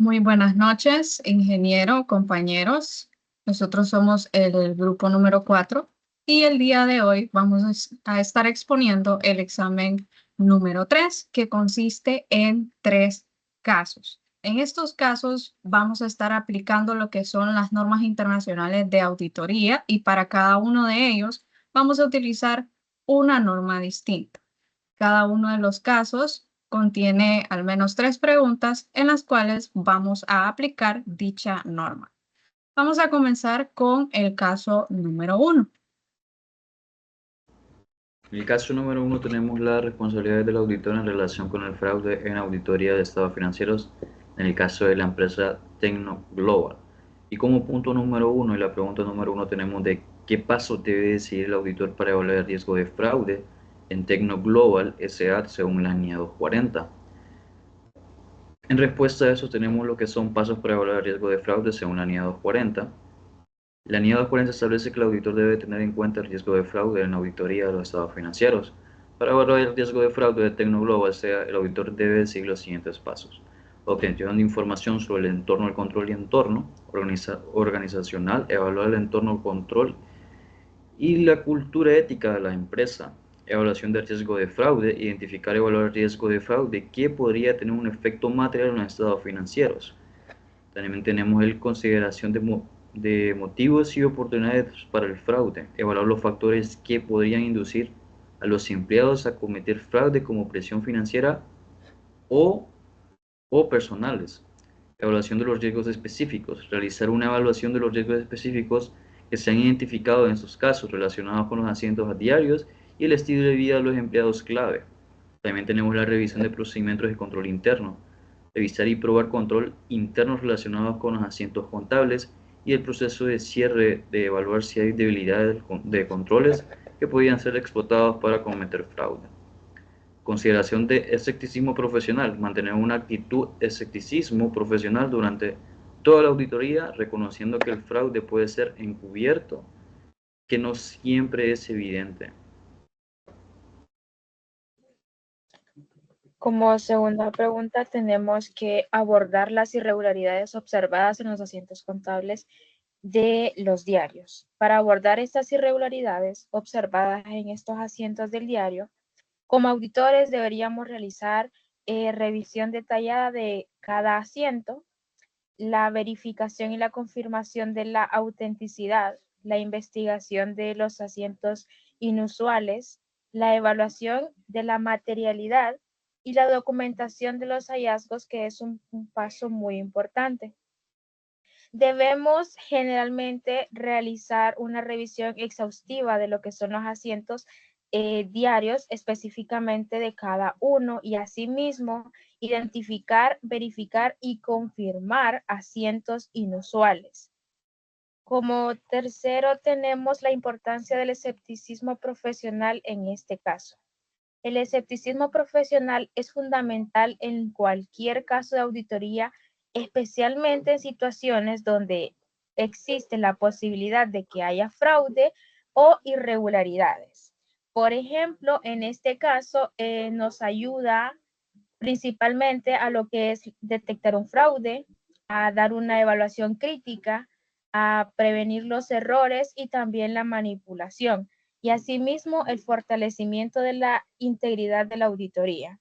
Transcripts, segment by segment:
Muy buenas noches, ingeniero, compañeros. Nosotros somos el grupo número 4 y el día de hoy vamos a estar exponiendo el examen número 3, que consiste en 3 casos. En estos casos vamos a estar aplicando lo que son las normas internacionales de auditoría y para cada uno de ellos vamos a utilizar una norma distinta. Cada uno de los casos contiene al menos 3 preguntas en las cuales vamos a aplicar dicha norma. Vamos a comenzar con el caso número 1. En el caso número 1 tenemos las responsabilidades del auditor en relación con el fraude en auditoría de estados financieros en el caso de la empresa Tecnoglobal. Y como punto número 1 y la pregunta número 1 tenemos de qué paso debe seguir el auditor para evaluar el riesgo de fraude en Tecnoglobal S.A. según la NIA 240. En respuesta a eso tenemos lo que son pasos para evaluar el riesgo de fraude según la NIA 240. La NIA 240 establece que el auditor debe tener en cuenta el riesgo de fraude en la auditoría de los estados financieros. Para evaluar el riesgo de fraude de Tecnoglobal, el auditor debe seguir los siguientes pasos: obtención de información sobre el entorno del control y entorno organizacional, evaluar el entorno del control y la cultura ética de la empresa, evaluación del riesgo de fraude, identificar y evaluar el riesgo de fraude que podría tener un efecto material en los estados financieros. También tenemos el consideración de motivos y oportunidades para el fraude, evaluar los factores que podrían inducir a los empleados a cometer fraude como presión financiera o, o personales, evaluación de los riesgos específicos, realizar una evaluación de los riesgos específicos que se han identificado en estos casos relacionados con los asientos diarios y el estilo de vida de los empleados clave. También tenemos la revisión de procedimientos de control interno, revisar y probar control internos relacionados con los asientos contables y el proceso de cierre de evaluar si hay debilidades de controles que podrían ser explotados para cometer fraude. Consideración de escepticismo profesional, mantener una actitud de escepticismo profesional durante toda la auditoría, reconociendo que el fraude puede ser encubierto, que no siempre es evidente. Como segunda pregunta, tenemos que abordar las irregularidades observadas en los asientos contables de los diarios. Para abordar estas irregularidades observadas en estos asientos del diario, como auditores deberíamos realizar revisión detallada de cada asiento, la verificación y la confirmación de la autenticidad, la investigación de los asientos inusuales, la evaluación de la materialidad y la documentación de los hallazgos, que es un paso muy importante. Debemos generalmente realizar una revisión exhaustiva de lo que son los asientos diarios, específicamente de cada uno, y asimismo identificar, verificar y confirmar asientos inusuales. Como tercero, tenemos la importancia del escepticismo profesional en este caso. El escepticismo profesional es fundamental en cualquier caso de auditoría, especialmente en situaciones donde existe la posibilidad de que haya fraude o irregularidades. Por ejemplo, en este caso nos ayuda principalmente a lo que es detectar un fraude, a dar una evaluación crítica, a prevenir los errores y también la manipulación, y asimismo el fortalecimiento de la integridad de la auditoría.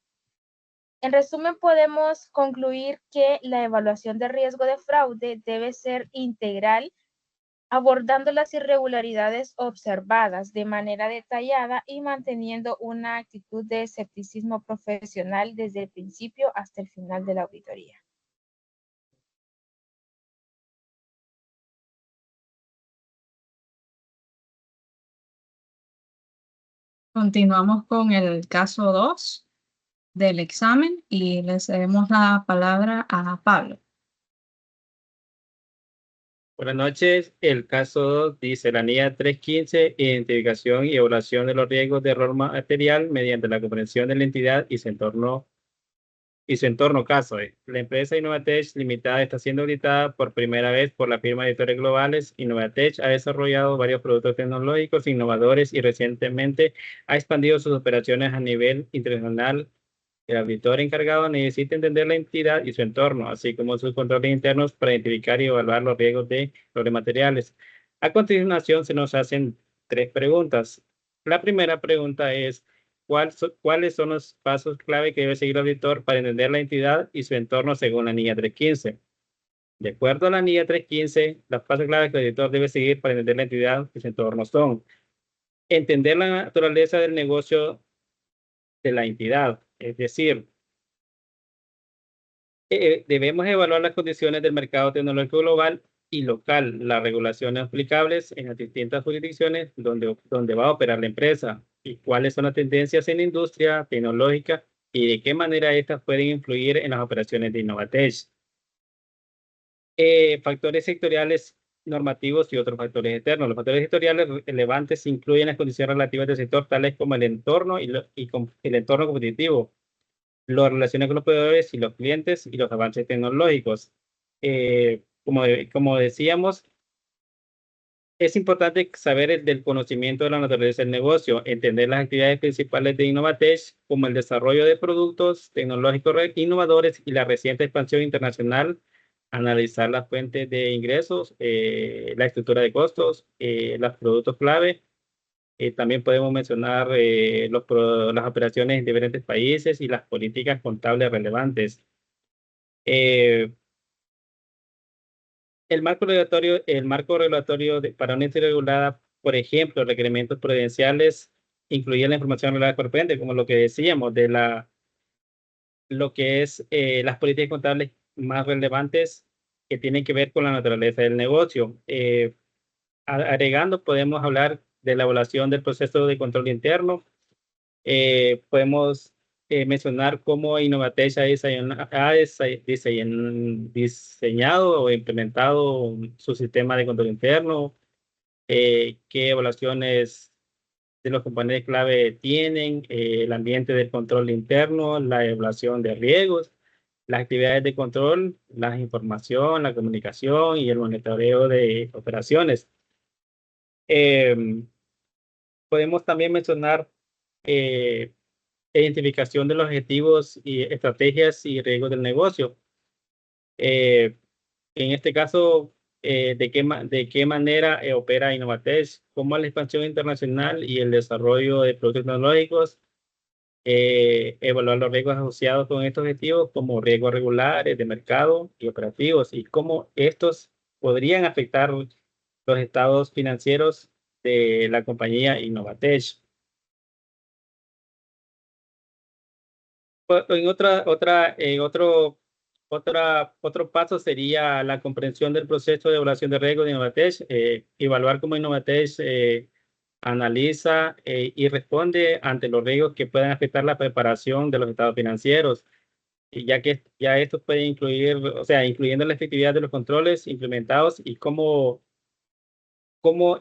En resumen, podemos concluir que la evaluación de riesgo de fraude debe ser integral, abordando las irregularidades observadas de manera detallada y manteniendo una actitud de escepticismo profesional desde el principio hasta el final de la auditoría. Continuamos con el caso 2 del examen y le cedemos la palabra a Pablo. Buenas noches. El caso 2 dice la NIA 315, identificación y evaluación de los riesgos de error material mediante la comprensión de la entidad y su entorno caso. La empresa Innovatech Limitada está siendo auditada por primera vez por la firma de editores globales. Innovatech ha desarrollado varios productos tecnológicos innovadores y recientemente ha expandido sus operaciones a nivel internacional El auditor encargado necesita entender la entidad y su entorno, así como sus controles internos para identificar y evaluar los riesgos de los materiales. A continuación se nos hacen 3 preguntas. La primera pregunta es, ¿cuáles son los pasos clave que debe seguir el auditor para entender la entidad y su entorno según la NIA 315? De acuerdo a la NIA 315, los pasos clave que el auditor debe seguir para entender la entidad y su entorno son: entender la naturaleza del negocio de la entidad, es decir, debemos evaluar las condiciones del mercado tecnológico global y local, las regulaciones aplicables en las distintas jurisdicciones donde va a operar la empresa, y cuáles son las tendencias en la industria tecnológica y de qué manera estas pueden influir en las operaciones de Innovatech. Factores sectoriales normativos y otros factores externos. Los factores sectoriales relevantes incluyen las condiciones relativas del sector, tales como el entorno el entorno competitivo, las relaciones con los proveedores y los clientes y los avances tecnológicos. Como decíamos, es importante saber del conocimiento de la naturaleza del negocio, entender las actividades principales de Innovatech, como el desarrollo de productos tecnológicos innovadores y la reciente expansión internacional, analizar las fuentes de ingresos, la estructura de costos, los productos clave. También podemos mencionar las operaciones en diferentes países y las políticas contables relevantes. El marco regulatorio para una entidad regulada, por ejemplo, requerimientos prudenciales, incluye la información regulada correspondiente, como lo que decíamos, de lo que es las políticas contables más relevantes que tienen que ver con la naturaleza del negocio. Agregando, podemos hablar de la evaluación del proceso de control interno. Podemos mencionar cómo Innovatech ha diseñado o implementado su sistema de control interno, qué evaluaciones de los componentes clave tienen, el ambiente del control interno, la evaluación de riesgos, las actividades de control, la información, la comunicación y el monitoreo de operaciones. Podemos también mencionar identificación de los objetivos y estrategias y riesgos del negocio. En este caso, de qué manera opera Innovatech, cómo la expansión internacional y el desarrollo de productos tecnológicos, evaluar los riesgos asociados con estos objetivos, como riesgos regulares de mercado y operativos, y cómo estos podrían afectar los estados financieros de la compañía Innovatech. Otro paso sería la comprensión del proceso de evaluación de riesgos de Innovatech, evaluar cómo Innovatech analiza y responde ante los riesgos que puedan afectar la preparación de los estados financieros, y ya que ya estos pueden incluir, o sea, incluyendo la efectividad de los controles implementados y cómo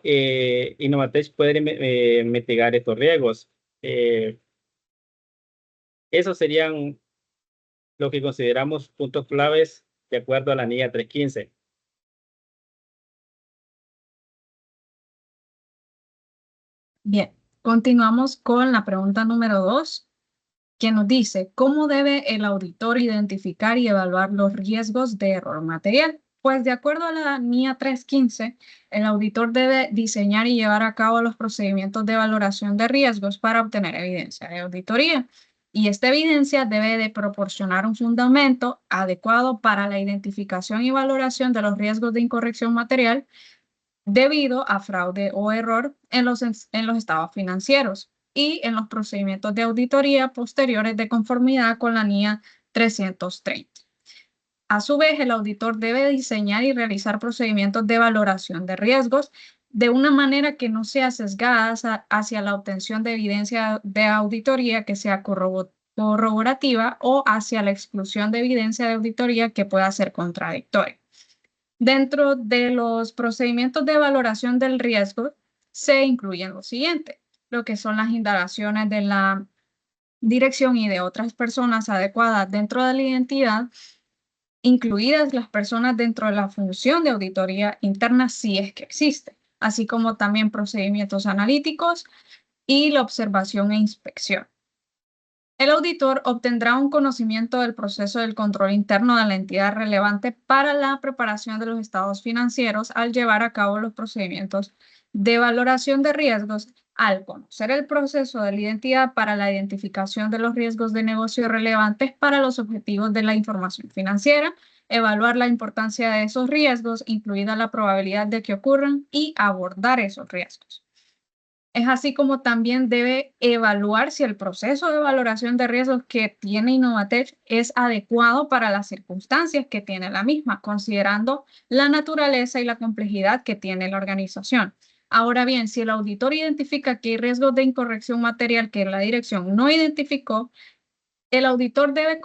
Innovatech puede mitigar estos riesgos. Esos serían lo que consideramos puntos claves de acuerdo a la NIA 315. Bien, continuamos con la pregunta número 2, que nos dice, ¿cómo debe el auditor identificar y evaluar los riesgos de error material? Pues de acuerdo a la NIA 315, el auditor debe diseñar y llevar a cabo los procedimientos de valoración de riesgos para obtener evidencia de auditoría. Y esta evidencia debe de proporcionar un fundamento adecuado para la identificación y valoración de los riesgos de incorrección material debido a fraude o error en los estados financieros y en los procedimientos de auditoría posteriores de conformidad con la NIA 330. A su vez, el auditor debe diseñar y realizar procedimientos de valoración de riesgos de una manera que no sea sesgada hacia la obtención de evidencia de auditoría que sea corroborativa o hacia la exclusión de evidencia de auditoría que pueda ser contradictoria. Dentro de los procedimientos de valoración del riesgo se incluyen lo siguiente, lo que son las indagaciones de la dirección y de otras personas adecuadas dentro de la identidad, incluidas las personas dentro de la función de auditoría interna si es que existe, así como también procedimientos analíticos y la observación e inspección. El auditor obtendrá un conocimiento del proceso del control interno de la entidad relevante para la preparación de los estados financieros al llevar a cabo los procedimientos de valoración de riesgos, al conocer el proceso de la identidad para la identificación de los riesgos de negocio relevantes para los objetivos de la información financiera, evaluar la importancia de esos riesgos, incluida la probabilidad de que ocurran, y abordar esos riesgos. Es así como también debe evaluar si el proceso de valoración de riesgos que tiene Innovatech es adecuado para las circunstancias que tiene la misma, considerando la naturaleza y la complejidad que tiene la organización. Ahora bien, si el auditor identifica que hay riesgos de incorrección material que la dirección no identificó, el auditor debe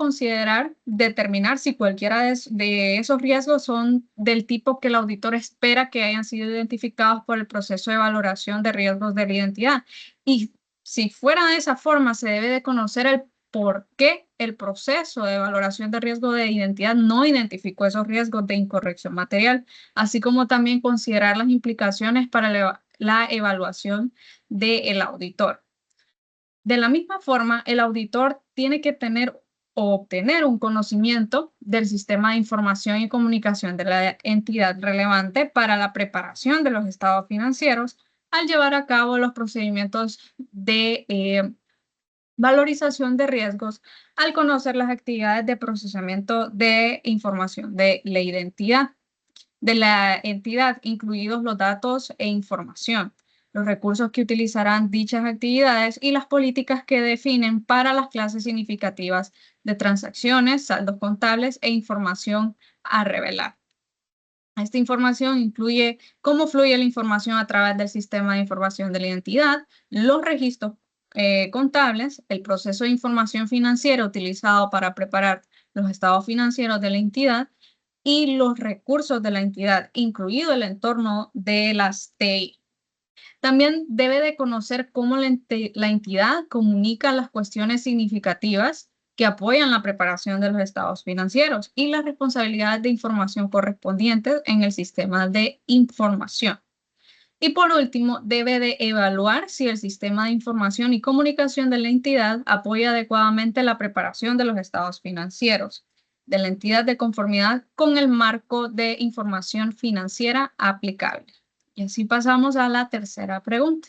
determinar si cualquiera de esos riesgos son del tipo que el auditor espera que hayan sido identificados por el proceso de valoración de riesgos de la identidad. Y si fuera de esa forma, se debe de conocer el por qué el proceso de valoración de riesgo de identidad no identificó esos riesgos de incorrección material, así como también considerar las implicaciones para la evaluación del auditor. De la misma forma, el auditor tiene que tener o obtener un conocimiento del sistema de información y comunicación de la entidad relevante para la preparación de los estados financieros al llevar a cabo los procedimientos de valorización de riesgos, al conocer las actividades de procesamiento de información de la identidad de la entidad, incluidos los datos e información, los recursos que utilizarán dichas actividades y las políticas que definen para las clases significativas de transacciones, saldos contables e información a revelar. Esta información incluye cómo fluye la información a través del sistema de información de la identidad, los registros contables, el proceso de información financiera utilizado para preparar los estados financieros de la entidad y los recursos de la entidad, incluido el entorno de las TI. También debe de conocer cómo la entidad comunica las cuestiones significativas que apoyan la preparación de los estados financieros y las responsabilidades de información correspondientes en el sistema de información. Y por último, debe de evaluar si el sistema de información y comunicación de la entidad apoya adecuadamente la preparación de los estados financieros de la entidad de conformidad con el marco de información financiera aplicable. Y así pasamos a la tercera pregunta.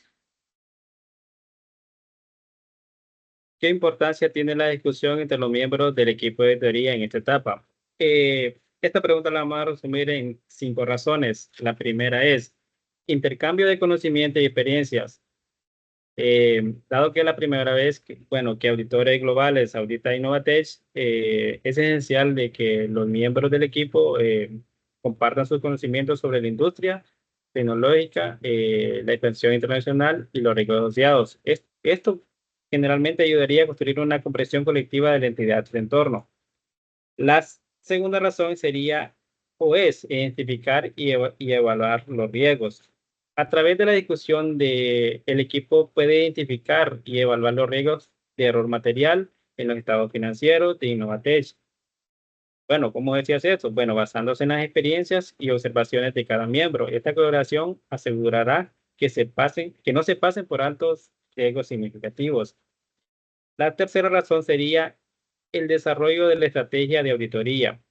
¿Qué importancia tiene la discusión entre los miembros del equipo de auditoría en esta etapa? Esta pregunta la vamos a resumir en 5 razones. La primera es intercambio de conocimiento y experiencias. Dado que es la primera vez que auditores globales audita Innovatech, es esencial de que los miembros del equipo compartan sus conocimientos sobre la industria tecnológica, la expansión internacional y los riesgos asociados. Esto generalmente ayudaría a construir una comprensión colectiva de la entidad del entorno. La segunda razón sería o es identificar y evaluar los riesgos. A través de la discusión el equipo puede identificar y evaluar los riesgos de error material en los estados financieros de Innovatech. Bueno, ¿cómo decías eso? Bueno, basándose en las experiencias y observaciones de cada miembro. Esta colaboración asegurará que no se pasen por altos riesgos significativos. La tercera razón sería el desarrollo de la estrategia de auditoría.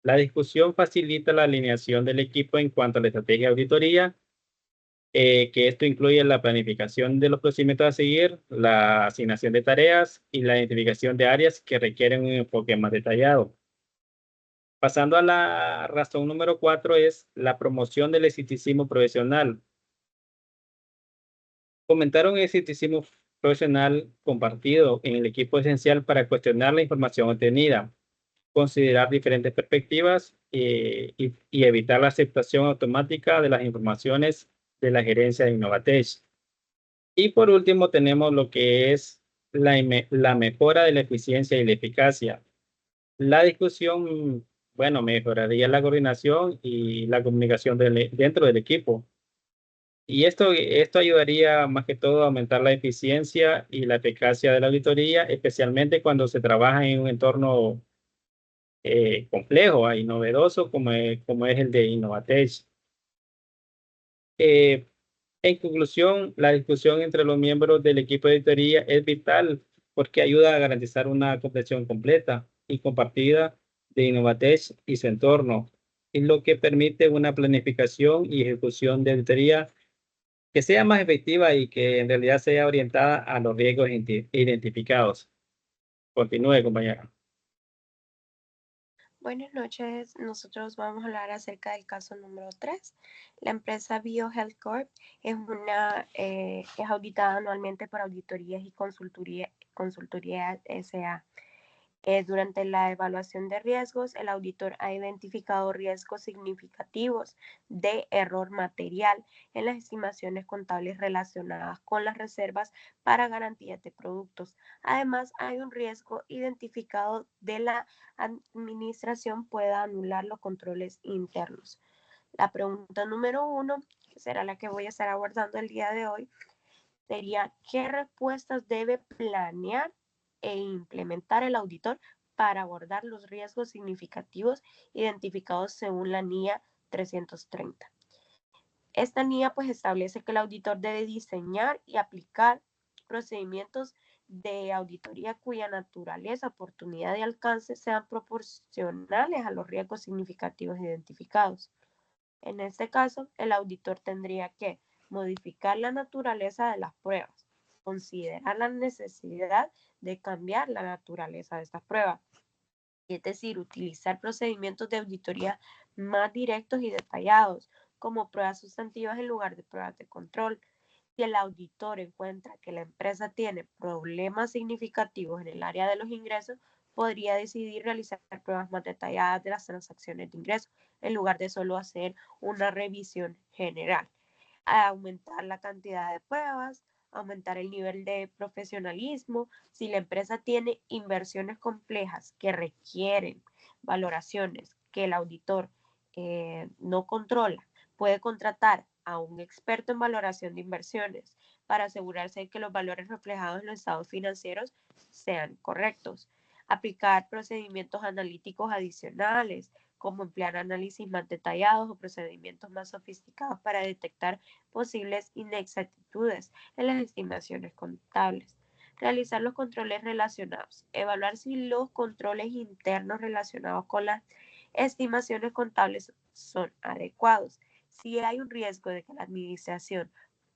La discusión facilita la alineación del equipo en cuanto a la estrategia de auditoría, que esto incluye la planificación de los procedimientos a seguir, la asignación de tareas y la identificación de áreas que requieren un enfoque más detallado. Pasando a la razón número 4 es la promoción del escepticismo profesional. Fomentar un escepticismo profesional compartido en el equipo es esencial para cuestionar la información obtenida, considerar diferentes perspectivas y evitar la aceptación automática de las informaciones de la gerencia de Innovatech. Y por último tenemos lo que es la mejora de la eficiencia y la eficacia. La discusión, mejoraría la coordinación y la comunicación dentro del equipo. Y esto ayudaría más que todo a aumentar la eficiencia y la eficacia de la auditoría, especialmente cuando se trabaja en un entorno complejo y novedoso como es el de Innovatech. En conclusión, la discusión entre los miembros del equipo de auditoría es vital porque ayuda a garantizar una comprensión completa y compartida de Innovatech y su entorno, y lo que permite una planificación y ejecución de auditoría que sea más efectiva y que en realidad sea orientada a los riesgos identificados. Continúe, compañera. Buenas noches, nosotros vamos a hablar acerca del caso número 3. La empresa BioHealth Corp es auditada anualmente por Auditorías y Consultoría S.A. Durante la evaluación de riesgos, el auditor ha identificado riesgos significativos de error material en las estimaciones contables relacionadas con las reservas para garantías de productos. Además, hay un riesgo identificado de la administración pueda anular los controles internos. La pregunta número 1, que será la que voy a estar abordando el día de hoy, sería ¿qué respuestas debe planear e implementar el auditor para abordar los riesgos significativos identificados según la NIA 330? Esta NIA pues establece que el auditor debe diseñar y aplicar procedimientos de auditoría cuya naturaleza, oportunidad y alcance sean proporcionales a los riesgos significativos identificados. En este caso, el auditor tendría que modificar la naturaleza de las pruebas, considerar la necesidad de cambiar la naturaleza de estas pruebas, es decir, utilizar procedimientos de auditoría más directos y detallados, como pruebas sustantivas en lugar de pruebas de control. Si el auditor encuentra que la empresa tiene problemas significativos en el área de los ingresos, podría decidir realizar pruebas más detalladas de las transacciones de ingresos, en lugar de solo hacer una revisión general. Aumentar la cantidad de pruebas, aumentar el nivel de profesionalismo. Si la empresa tiene inversiones complejas que requieren valoraciones que el auditor no controla, puede contratar a un experto en valoración de inversiones para asegurarse de que los valores reflejados en los estados financieros sean correctos. Aplicar procedimientos analíticos adicionales, como emplear análisis más detallados o procedimientos más sofisticados para detectar posibles inexactitudes en las estimaciones contables. Realizar los controles relacionados. Evaluar si los controles internos relacionados con las estimaciones contables son adecuados. Si hay un riesgo de que la administración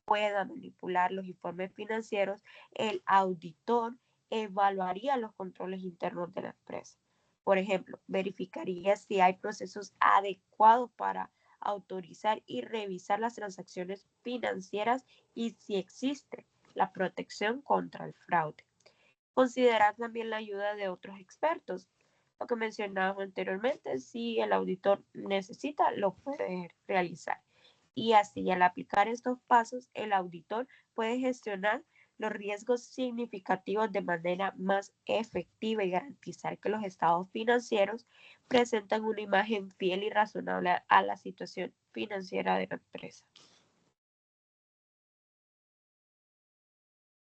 pueda manipular los informes financieros, el auditor evaluaría los controles internos de la empresa. Por ejemplo, verificaría si hay procesos adecuados para autorizar y revisar las transacciones financieras y si existe la protección contra el fraude. Considerar también la ayuda de otros expertos. Lo que mencionábamos anteriormente, si el auditor necesita, lo puede realizar. Y así, al aplicar estos pasos, el auditor puede gestionar los riesgos significativos de manera más efectiva y garantizar que los estados financieros presentan una imagen fiel y razonable a la situación financiera de la empresa.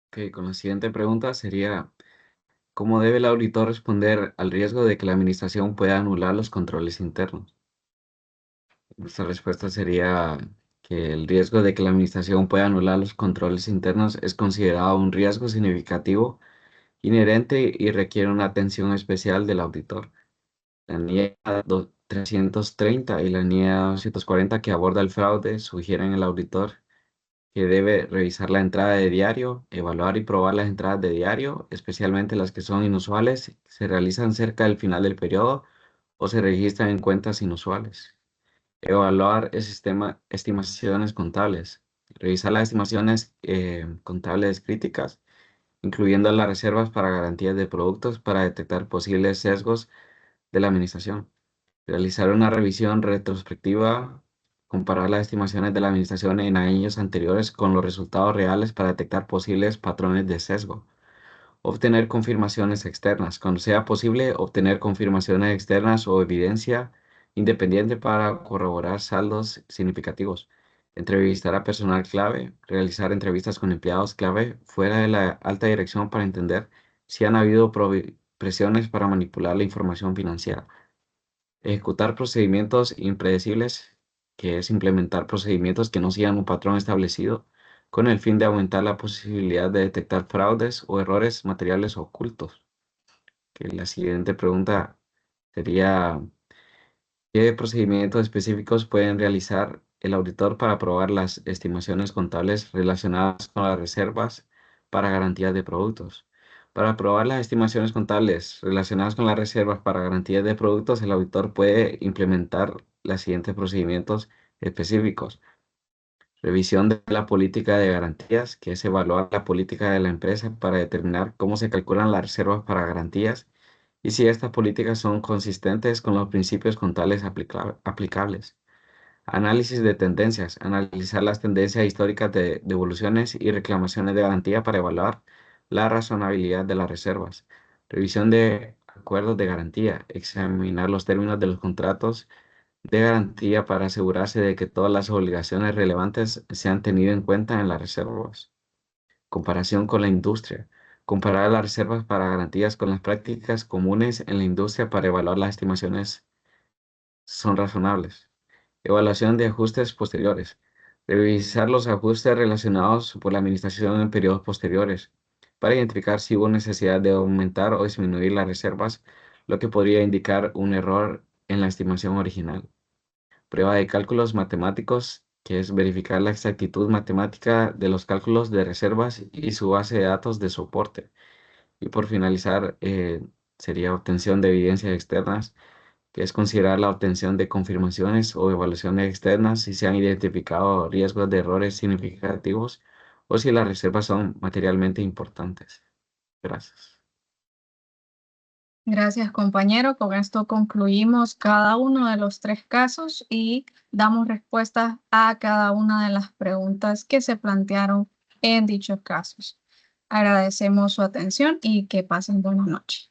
Ok, con la siguiente pregunta sería, ¿cómo debe el auditor responder al riesgo de que la administración pueda anular los controles internos? Nuestra respuesta sería que el riesgo de que la administración pueda anular los controles internos es considerado un riesgo significativo, inherente y requiere una atención especial del auditor. La NIA 330 y la NIA 240 que aborda el fraude sugieren al auditor que debe revisar la entrada de diario, evaluar y probar las entradas de diario, especialmente las que son inusuales, se realizan cerca del final del periodo o se registran en cuentas inusuales. Evaluar el sistema estimaciones contables. Revisar las estimaciones contables críticas, incluyendo las reservas para garantías de productos para detectar posibles sesgos de la administración. Realizar una revisión retrospectiva, comparar las estimaciones de la administración en años anteriores con los resultados reales para detectar posibles patrones de sesgo. Obtener confirmaciones externas. Cuando sea posible, obtener confirmaciones externas o evidencia independiente para corroborar saldos significativos. Entrevistar a personal clave. Realizar entrevistas con empleados clave fuera de la alta dirección para entender si han habido presiones para manipular la información financiera. Ejecutar procedimientos impredecibles, que es implementar procedimientos que no sigan un patrón establecido con el fin de aumentar la posibilidad de detectar fraudes o errores materiales ocultos. Que la siguiente pregunta sería, ¿qué procedimientos específicos pueden realizar el auditor para aprobar las estimaciones contables relacionadas con las reservas para garantía de productos? Para aprobar las estimaciones contables relacionadas con las reservas para garantía de productos, el auditor puede implementar los siguientes procedimientos específicos. Revisión de la política de garantías, que es evaluar la política de la empresa para determinar cómo se calculan las reservas para garantías y si estas políticas son consistentes con los principios contables aplicables. Análisis de tendencias, analizar las tendencias históricas de devoluciones y reclamaciones de garantía para evaluar la razonabilidad de las reservas. Revisión de acuerdos de garantía, examinar los términos de los contratos de garantía para asegurarse de que todas las obligaciones relevantes se han tenido en cuenta en las reservas. Comparación con la industria. Comparar las reservas para garantías con las prácticas comunes en la industria para evaluar las estimaciones son razonables. Evaluación de ajustes posteriores. Revisar los ajustes relacionados por la administración en periodos posteriores para identificar si hubo necesidad de aumentar o disminuir las reservas, lo que podría indicar un error en la estimación original. Prueba de cálculos matemáticos, que es verificar la exactitud matemática de los cálculos de reservas y su base de datos de soporte. Y por finalizar, sería obtención de evidencias externas, que es considerar la obtención de confirmaciones o evaluaciones externas si se han identificado riesgos de errores significativos o si las reservas son materialmente importantes. Gracias. Gracias, compañero. Con esto concluimos cada uno de los 3 casos y damos respuestas a cada una de las preguntas que se plantearon en dichos casos. Agradecemos su atención y que pasen buenas noches.